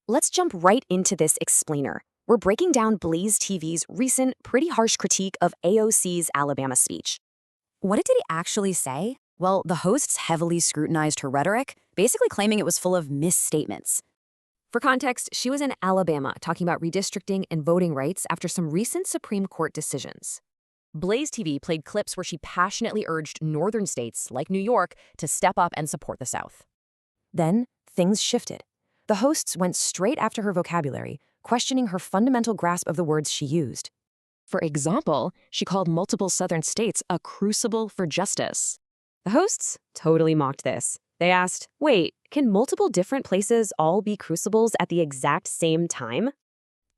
Let's jump right into this explainer. We're breaking down BlazeTV's recent, pretty harsh critique of AOC's Alabama speech. What did he actually say? Well, the hosts heavily scrutinized her rhetoric, basically claiming it was full of misstatements. For context, she was in Alabama talking about redistricting and voting rights after some recent Supreme Court decisions. BlazeTV played clips where she passionately urged northern states, like New York, to step up and support the South. Then, things shifted. The hosts went straight after her vocabulary, questioning her fundamental grasp of the words she used. For example, she called multiple southern states a crucible for justice. The hosts totally mocked this. They asked, wait, can multiple different places all be crucibles at the exact same time?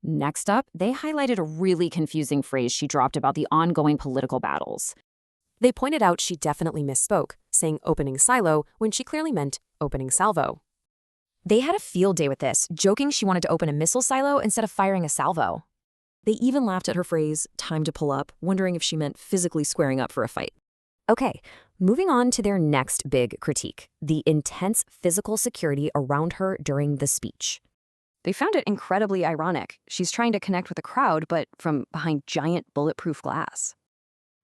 Next up, they highlighted a really confusing phrase she dropped about the ongoing political battles. They pointed out she definitely misspoke, saying opening silo when she clearly meant opening salvo. They had a field day with this, joking she wanted to open a missile silo instead of firing a salvo. They even laughed at her phrase, time to pull up, wondering if she meant physically squaring up for a fight. Okay, moving on to their next big critique, the intense physical security around her during the speech. They found it incredibly ironic. She's trying to connect with a crowd, but from behind giant bulletproof glass.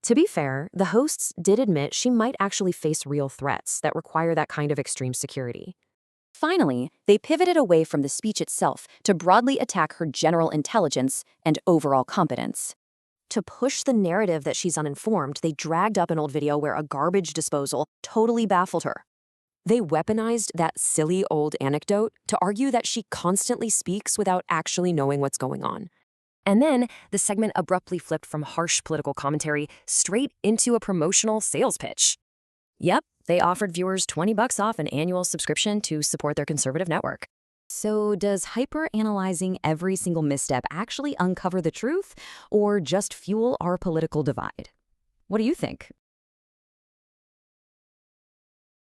To be fair, the hosts did admit she might actually face real threats that require that kind of extreme security. Finally, they pivoted away from the speech itself to broadly attack her general intelligence and overall competence. To push the narrative that she's uninformed, they dragged up an old video where a garbage disposal totally baffled her. They weaponized that silly old anecdote to argue that she constantly speaks without actually knowing what's going on. And then the segment abruptly flipped from harsh political commentary straight into a promotional sales pitch. Yep, they offered viewers $20 off an annual subscription to support their conservative network. So does hyper-analyzing every single misstep actually uncover the truth, or just fuel our political divide? What do you think?